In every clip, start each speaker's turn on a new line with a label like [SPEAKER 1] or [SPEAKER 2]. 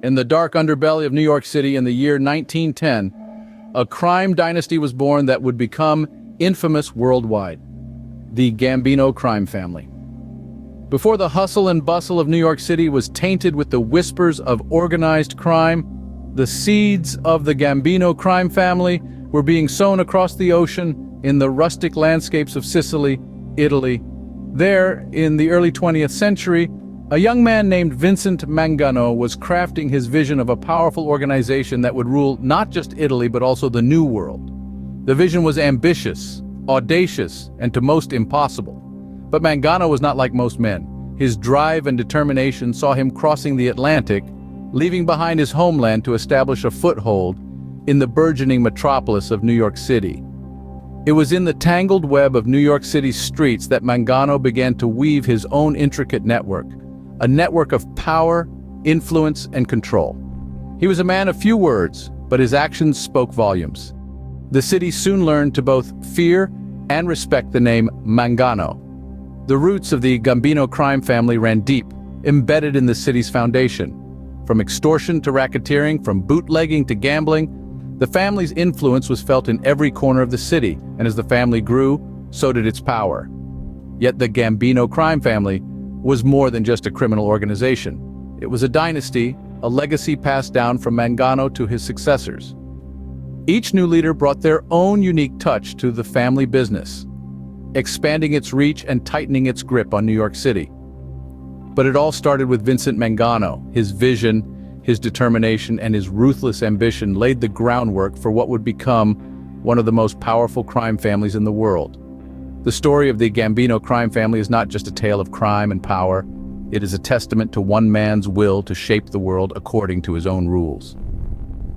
[SPEAKER 1] In the dark underbelly of New York City in the year 1910, a crime dynasty was born that would become infamous worldwide: the Gambino Crime Family. Before the hustle and bustle of New York City was tainted with the whispers of organized crime, the seeds of the Gambino Crime Family were being sown across the ocean in the rustic landscapes of Sicily, Italy. There, in the early 20th century, a young man named Vincent Mangano was crafting his vision of a powerful organization that would rule not just Italy but also the New World. The vision was ambitious, audacious, and to most impossible. But Mangano was not like most men. His drive and determination saw him crossing the Atlantic, leaving behind his homeland to establish a foothold in the burgeoning metropolis of New York City. It was in the tangled web of New York City's streets that Mangano began to weave his own intricate network, a network of power, influence, and control. He was a man of few words, but his actions spoke volumes. The city soon learned to both fear and respect the name Mangano. The roots of the Gambino crime family ran deep, embedded in the city's foundation. From extortion to racketeering, from bootlegging to gambling, the family's influence was felt in every corner of the city, and as the family grew, so did its power. Yet the Gambino crime family was more than just a criminal organization. It was a dynasty, a legacy passed down from Mangano to his successors. Each new leader brought their own unique touch to the family business, expanding its reach and tightening its grip on New York City. But it all started with Vincent Mangano. His vision, his determination, and his ruthless ambition laid the groundwork for what would become one of the most powerful crime families in the world. The story of the Gambino crime family is not just a tale of crime and power. It is a testament to one man's will to shape the world according to his own rules.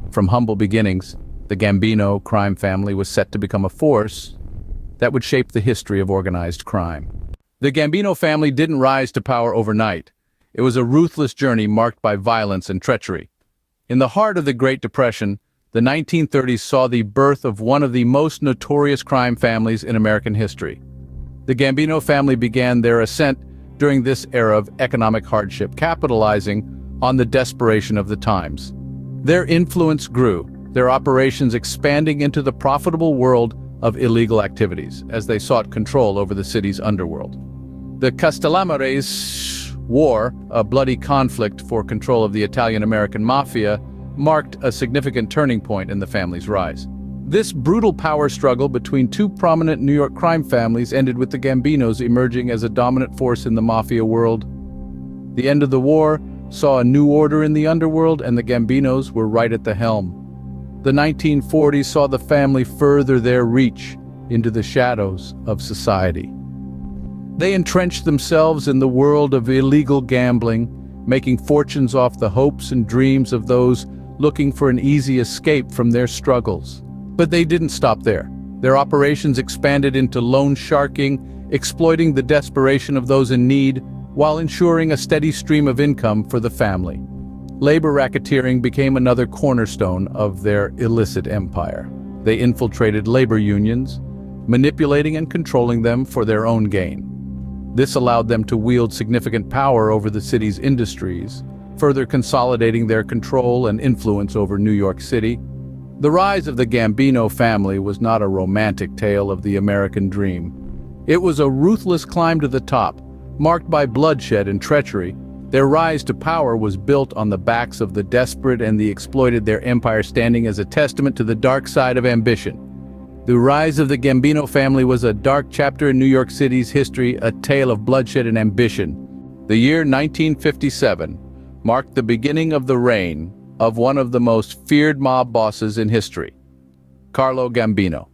[SPEAKER 1] From humble beginnings, the Gambino crime family was set to become a force that would shape the history of organized crime. The Gambino family didn't rise to power overnight. It was a ruthless journey marked by violence and treachery. In the heart of the Great Depression, the 1930s saw the birth of one of the most notorious crime families in American history. The Gambino family began their ascent during this era of economic hardship, capitalizing on the desperation of the times. Their influence grew, their operations expanding into the profitable world of illegal activities as they sought control over the city's underworld. The Castellamarese War, a bloody conflict for control of the Italian-American mafia, marked a significant turning point in the family's rise. This brutal power struggle between two prominent New York crime families ended with the Gambinos emerging as a dominant force in the mafia world. The end of the war saw a new order in the underworld, and the Gambinos were right at the helm. The 1940s saw the family further their reach into the shadows of society. They entrenched themselves in the world of illegal gambling, making fortunes off the hopes and dreams of those looking for an easy escape from their struggles. But they didn't stop there. Their operations expanded into loan sharking, exploiting the desperation of those in need, while ensuring a steady stream of income for the family. Labor racketeering became another cornerstone of their illicit empire. They infiltrated labor unions, manipulating and controlling them for their own gain. This allowed them to wield significant power over the city's industries, further consolidating their control and influence over New York City. The rise of the Gambino family was not a romantic tale of the American dream. It was a ruthless climb to the top, marked by bloodshed and treachery. Their rise to power was built on the backs of the desperate and the exploited, their empire standing as a testament to the dark side of ambition. The rise of the Gambino family was a dark chapter in New York City's history, a tale of bloodshed and ambition. The year 1957 marked the beginning of the reign of one of the most feared mob bosses in history, Carlo Gambino.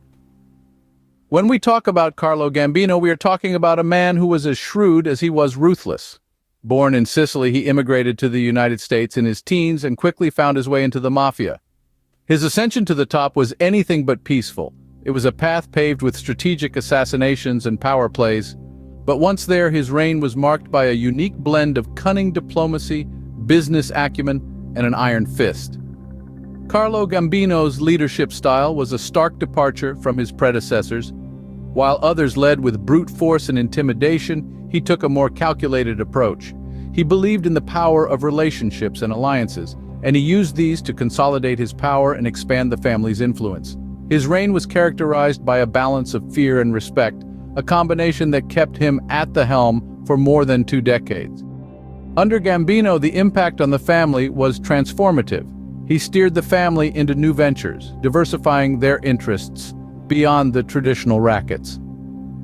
[SPEAKER 1] When we talk about Carlo Gambino, we are talking about a man who was as shrewd as he was ruthless. Born in Sicily, he immigrated to the United States in his teens and quickly found his way into the mafia. His ascension to the top was anything but peaceful. It was a path paved with strategic assassinations and power plays. But once there, his reign was marked by a unique blend of cunning diplomacy, business acumen, and an iron fist. Carlo Gambino's leadership style was a stark departure from his predecessors. While others led with brute force and intimidation, he took a more calculated approach. He believed in the power of relationships and alliances, and he used these to consolidate his power and expand the family's influence. His reign was characterized by a balance of fear and respect, a combination that kept him at the helm for more than 2 decades. Under Gambino, the impact on the family was transformative. He steered the family into new ventures, diversifying their interests beyond the traditional rackets.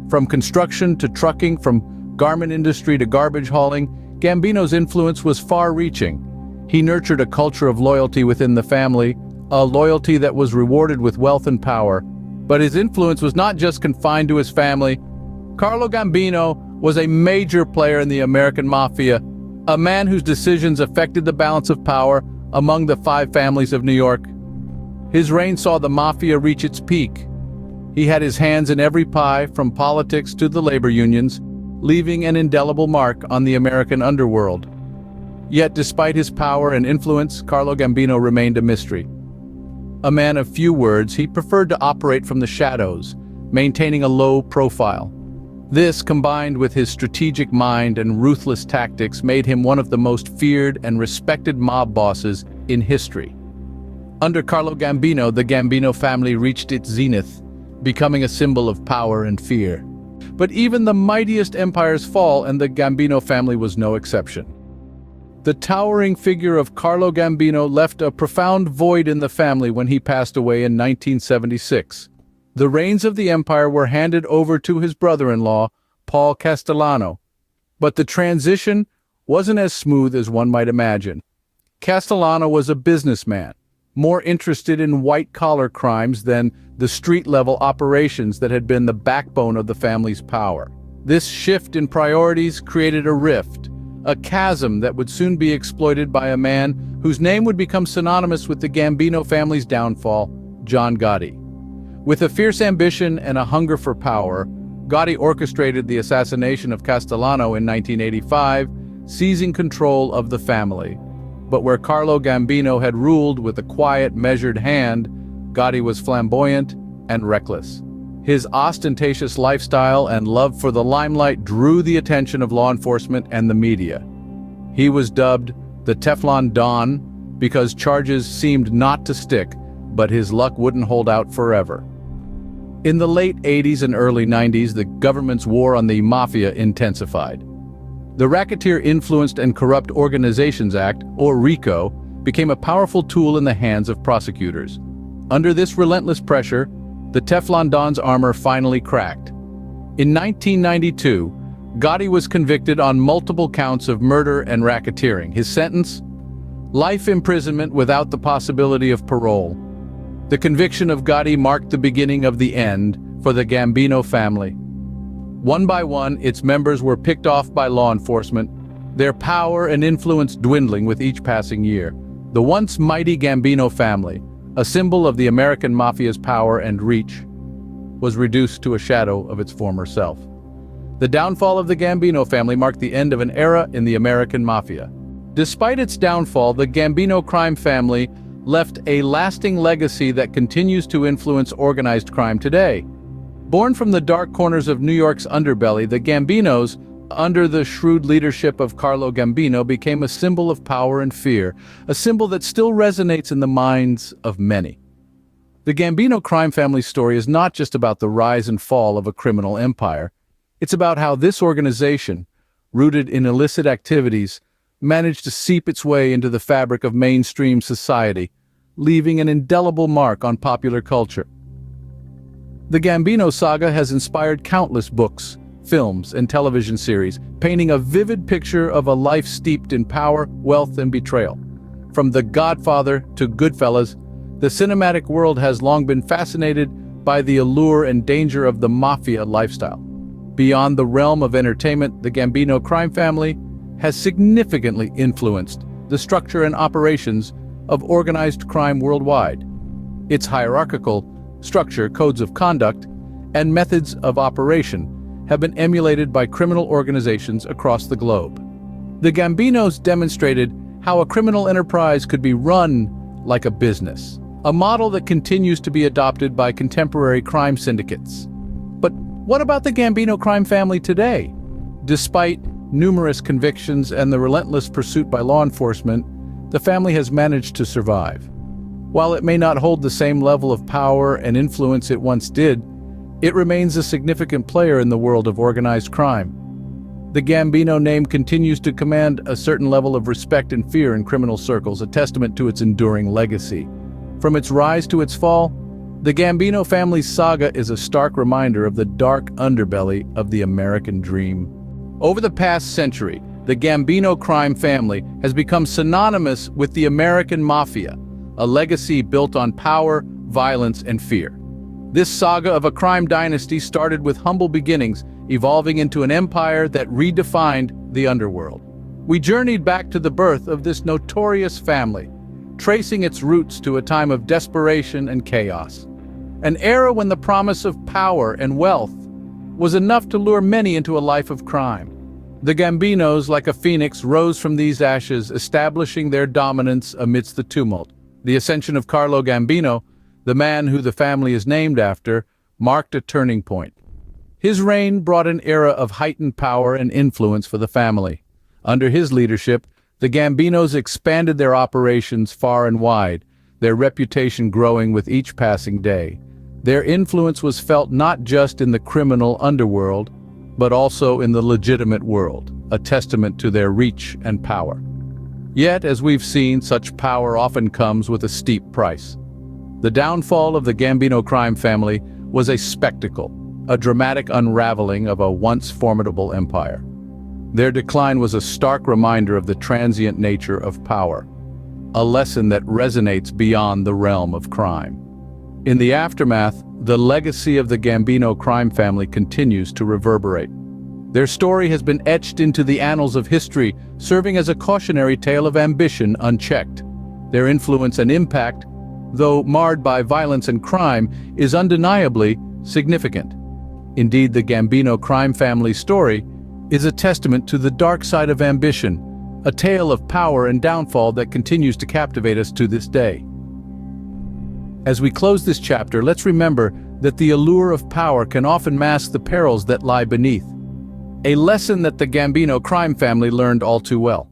[SPEAKER 1] From construction to trucking, from garment industry to garbage hauling, Gambino's influence was far-reaching. He nurtured a culture of loyalty within the family, a loyalty that was rewarded with wealth and power. But his influence was not just confined to his family. Carlo Gambino was a major player in the American Mafia, a man whose decisions affected the balance of power among the 5 families of New York. His reign saw the Mafia reach its peak. He had his hands in every pie, from politics to the labor unions, leaving an indelible mark on the American underworld. Yet despite his power and influence, Carlo Gambino remained a mystery. A man of few words, he preferred to operate from the shadows, maintaining a low profile. This, combined with his strategic mind and ruthless tactics, made him one of the most feared and respected mob bosses in history. Under Carlo Gambino, the Gambino family reached its zenith, becoming a symbol of power and fear. But even the mightiest empires fall, and the Gambino family was no exception. The towering figure of Carlo Gambino left a profound void in the family when he passed away in 1976. The reins of the empire were handed over to his brother-in-law, Paul Castellano. But the transition wasn't as smooth as one might imagine. Castellano was a businessman, more interested in white-collar crimes than the street-level operations that had been the backbone of the family's power. This shift in priorities created a rift, a chasm that would soon be exploited by a man whose name would become synonymous with the Gambino family's downfall, John Gotti. With a fierce ambition and a hunger for power, Gotti orchestrated the assassination of Castellano in 1985, seizing control of the family. But where Carlo Gambino had ruled with a quiet, measured hand, Gotti was flamboyant and reckless. His ostentatious lifestyle and love for the limelight drew the attention of law enforcement and the media. He was dubbed the Teflon Don because charges seemed not to stick, but his luck wouldn't hold out forever. In the late 80s and early 90s, the government's war on the mafia intensified. The Racketeer Influenced and Corrupt Organizations Act, or RICO, became a powerful tool in the hands of prosecutors. Under this relentless pressure, the Teflon Don's armor finally cracked. In 1992, Gotti was convicted on multiple counts of murder and racketeering. His sentence? Life imprisonment without the possibility of parole. The conviction of Gotti marked the beginning of the end for the Gambino family. One by one, its members were picked off by law enforcement, their power and influence dwindling with each passing year. The once mighty Gambino family, a symbol of the American Mafia's power and reach, was reduced to a shadow of its former self. The downfall of the Gambino family marked the end of an era in the American Mafia. Despite its downfall, the Gambino crime family left a lasting legacy that continues to influence organized crime today. Born from the dark corners of New York's underbelly, the Gambinos, under the shrewd leadership of Carlo Gambino, became a symbol of power and fear, a symbol that still resonates in the minds of many. The Gambino crime family story is not just about the rise and fall of a criminal empire. It's about how this organization, rooted in illicit activities, managed to seep its way into the fabric of mainstream society, leaving an indelible mark on popular culture. The Gambino saga has inspired countless books, films, and television series, painting a vivid picture of a life steeped in power, wealth, and betrayal. From The Godfather to Goodfellas, the cinematic world has long been fascinated by the allure and danger of the mafia lifestyle. Beyond the realm of entertainment, the Gambino crime family has significantly influenced the structure and operations of organized crime worldwide. Its hierarchical structure, codes of conduct, and methods of operation have been emulated by criminal organizations across the globe. The Gambinos demonstrated how a criminal enterprise could be run like a business, a model that continues to be adopted by contemporary crime syndicates. But what about the Gambino crime family today? Despite numerous convictions and the relentless pursuit by law enforcement, the family has managed to survive. While it may not hold the same level of power and influence it once did, it remains a significant player in the world of organized crime. The Gambino name continues to command a certain level of respect and fear in criminal circles, a testament to its enduring legacy. From its rise to its fall, the Gambino family's saga is a stark reminder of the dark underbelly of the American dream. Over the past century, the Gambino crime family has become synonymous with the American mafia, a legacy built on power, violence, and fear. This saga of a crime dynasty started with humble beginnings, evolving into an empire that redefined the underworld. We journeyed back to the birth of this notorious family, tracing its roots to a time of desperation and chaos. An era when the promise of power and wealth was enough to lure many into a life of crime. The Gambinos, like a phoenix, rose from these ashes, establishing their dominance amidst the tumult. The ascension of Carlo Gambino, the man who the family is named after, marked a turning point. His reign brought an era of heightened power and influence for the family. Under his leadership, the Gambinos expanded their operations far and wide, their reputation growing with each passing day. Their influence was felt not just in the criminal underworld, but also in the legitimate world, a testament to their reach and power. Yet, as we've seen, such power often comes with a steep price. The downfall of the Gambino crime family was a spectacle, a dramatic unraveling of a once formidable empire. Their decline was a stark reminder of the transient nature of power, a lesson that resonates beyond the realm of crime. In the aftermath, the legacy of the Gambino crime family continues to reverberate. Their story has been etched into the annals of history, serving as a cautionary tale of ambition unchecked. Their influence and impact, though marred by violence and crime, is undeniably significant. Indeed, the Gambino crime family story is a testament to the dark side of ambition, a tale of power and downfall that continues to captivate us to this day. As we close this chapter, let's remember that the allure of power can often mask the perils that lie beneath. A lesson that the Gambino crime family learned all too well.